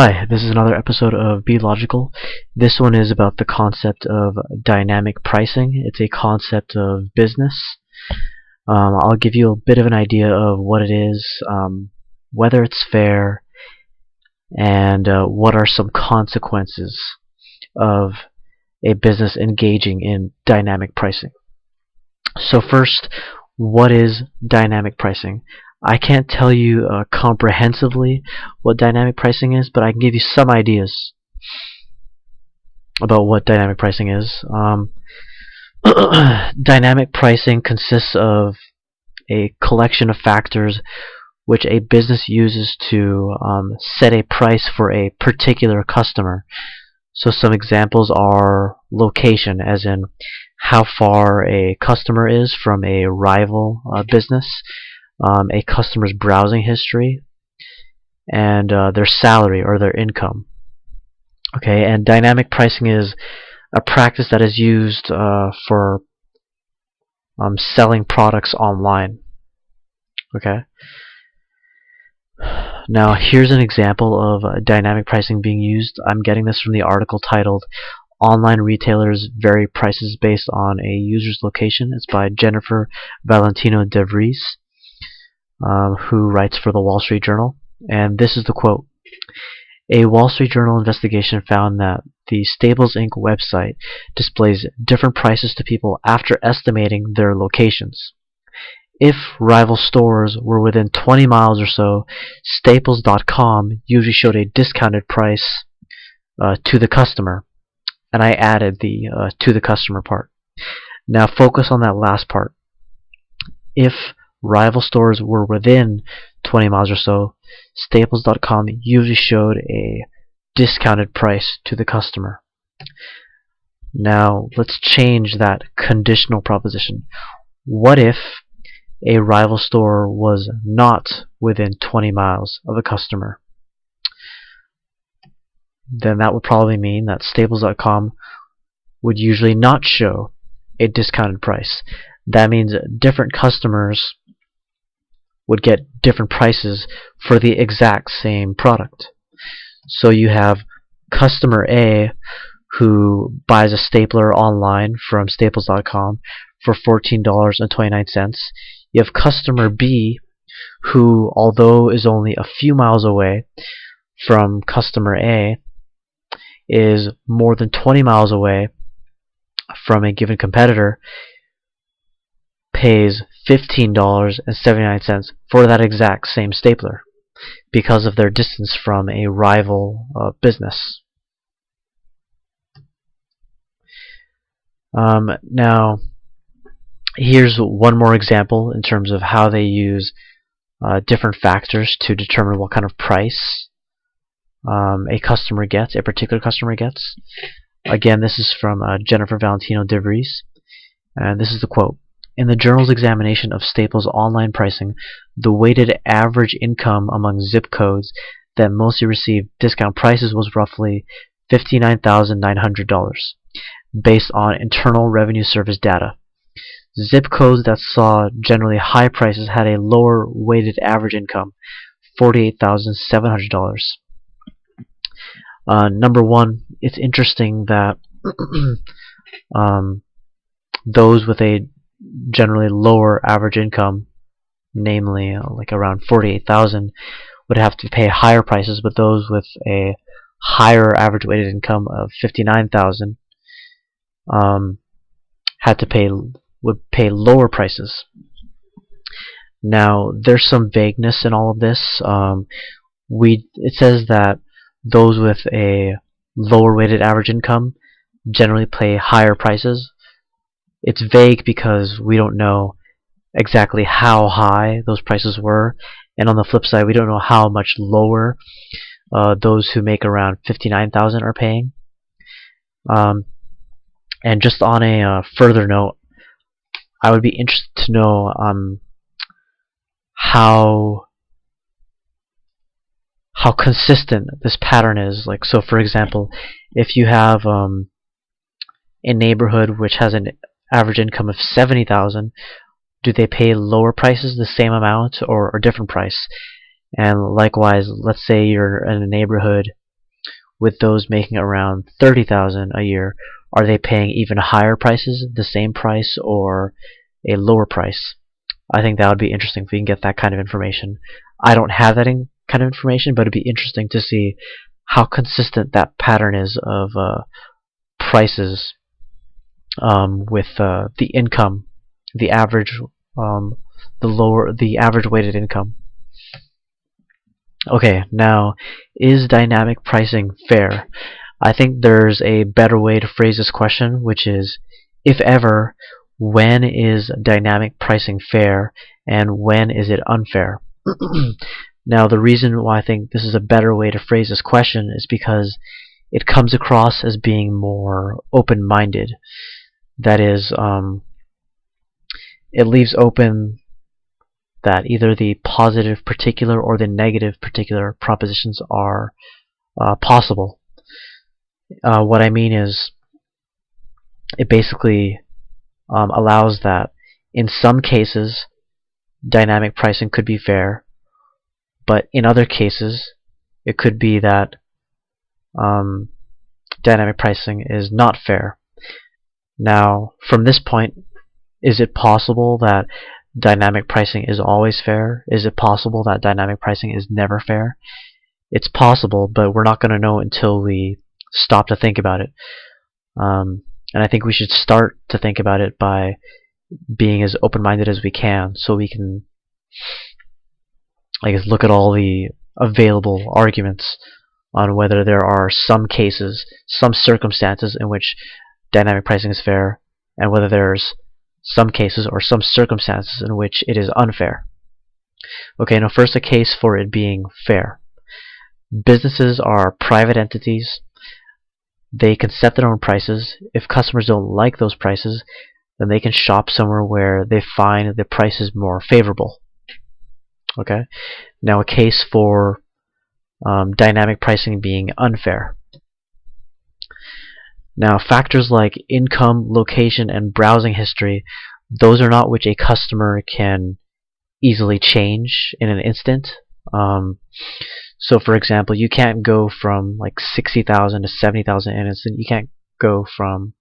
Hi, this is another episode of Be Logical. This one is about the concept of dynamic pricing. It's a concept of business. I'll give you a bit of an idea of what it is, whether it's fair, and what are some consequences of a business engaging in dynamic pricing. So first, what is dynamic pricing? I can't tell you comprehensively what dynamic pricing is, but I can give you some ideas about what dynamic pricing is. Dynamic pricing consists of a collection of factors which a business uses to set a price for a particular customer. So some examples are location, as in how far a customer is from a rival business, a customer's browsing history, and their salary or their income. Okay, and dynamic pricing is a practice that is used for selling products online. Okay. Now here's an example of dynamic pricing being used. I'm getting this from the article titled "Online Retailers Vary Prices Based on a User's Location." It's by Jennifer Valentino de Vries, who writes for the Wall Street Journal. And this is the quote. A Wall Street Journal investigation found that the Staples Inc. website displays different prices to people after estimating their locations. If rival stores were within 20 miles or so, Staples.com usually showed a discounted price to the customer. And I added the to the customer part. Now focus on that last part. If rival stores were within 20 miles or so, Staples.com usually showed a discounted price to the customer. Now let's change that conditional proposition. What if a rival store was not within 20 miles of a customer? Then that would probably mean that Staples.com would usually not show a discounted price. That means different customers would get different prices for the exact same product. So you have customer A who buys a stapler online from Staples.com for $14.29. You have customer B who, although is only a few miles away from customer A, is more than 20 miles away from a given competitor, pays $15.79 for that exact same stapler because of their distance from a rival business. Now, here's one more example in terms of how they use different factors to determine what kind of price a particular customer gets. Again, this is from Jennifer Valentino de Vries, and this is the quote. In the journal's examination of Staples' online pricing, the weighted average income among zip codes that mostly received discount prices was roughly $59,900, based on Internal Revenue Service data. Zip codes that saw generally high prices had a lower weighted average income, $48,700. Number one, it's interesting that those with a generally lower average income, namely like around 48,000, would have to pay higher prices, but those with a higher average weighted income of 59,000 would pay lower prices. Now there's some vagueness in all of this. It says that those with a lower weighted average income generally pay higher prices. It's vague because we don't know exactly how high those prices were, and on the flip side, we don't know how much lower those who make around 59,000 are paying. And just on a further note, I would be interested to know how consistent this pattern is. Like, so for example, if you have a neighborhood which has an average income of 70,000, do they pay lower prices, the same amount, or a different price? And likewise, let's say you're in a neighborhood with those making around 30,000 a year, are they paying even higher prices, the same price, or a lower price? I think that would be interesting if we can get that kind of information. I don't have that kind of information, but it'd be interesting to see how consistent that pattern is of prices with the income, the average, the average weighted income. Okay, now, is dynamic pricing fair? I think there's a better way to phrase this question, which is, if ever, when is dynamic pricing fair and when is it unfair? Now, the reason why I think this is a better way to phrase this question is because it comes across as being more open-minded. That is, it leaves open that either the positive particular or the negative particular propositions are possible. What I mean is, it basically allows that in some cases dynamic pricing could be fair, but in other cases it could be that dynamic pricing is not fair. Now, from this point, is it possible that dynamic pricing is always fair? Is it possible that dynamic pricing is never fair? It's possible, but we're not going to know until we stop to think about it. And I think we should start to think about it by being as open-minded as we can, so we can, I guess, look at all the available arguments on whether there are some cases, some circumstances in which dynamic pricing is fair, and whether there's some cases or some circumstances in which it is unfair. Okay, now first, a case for it being fair. Businesses are private entities. They can set their own prices. If customers don't like those prices, then they can shop somewhere where they find the price is more favorable. Okay, now a case for dynamic pricing being unfair. Now, factors like income, location, and browsing history, those are not which a customer can easily change in an instant. So, for example, you can't go from like 60,000 to 70,000 in an instant. You can't go from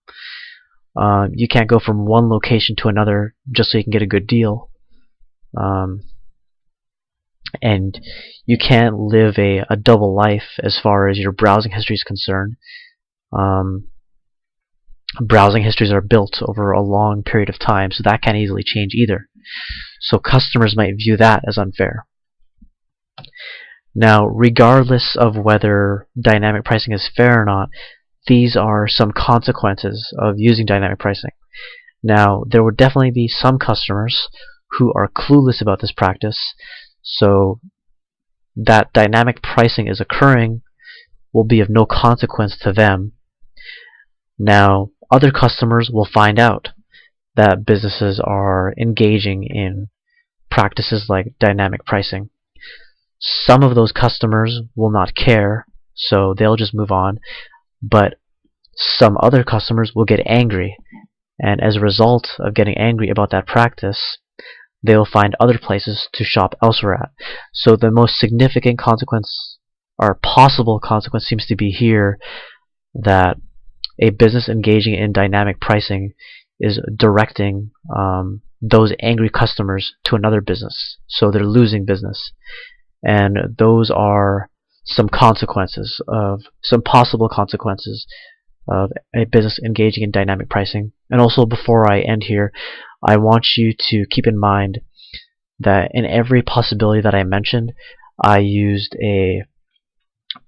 one location to another just so you can get a good deal. And you can't live a double life as far as your browsing history is concerned. Browsing histories are built over a long period of time, so that can't easily change either. So customers might view that as unfair. Now, regardless of whether dynamic pricing is fair or not, these are some consequences of using dynamic pricing. Now, there would definitely be some customers who are clueless about this practice, so that dynamic pricing is occurring will be of no consequence to them. Now, other customers will find out that businesses are engaging in practices like dynamic pricing. Some of those customers will not care, so they'll just move on, but some other customers will get angry, and as a result of getting angry about that practice, they'll find other places to shop elsewhere at. So the most significant consequence, or possible consequence, seems to be here that a business engaging in dynamic pricing is directing those angry customers to another business, so they're losing business. And those are some consequences of some possible consequences of a business engaging in dynamic pricing. And also, before I end here, I want you to keep in mind that in every possibility that I mentioned, I used a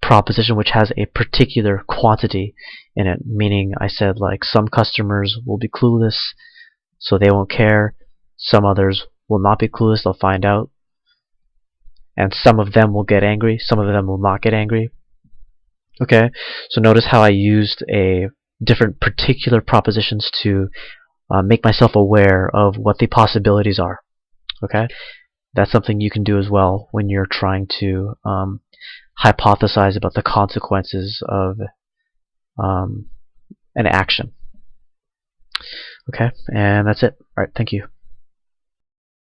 proposition which has a particular quantity in it, meaning I said, like, some customers will be clueless, so they won't care. Some others will not be clueless, they'll find out. And some of them will get angry, some of them will not get angry. Okay, so notice how I used a different particular propositions to make myself aware of what the possibilities are. Okay, that's something you can do as well when you're trying to hypothesize about the consequences of an action. Okay, and that's it. Alright, thank you.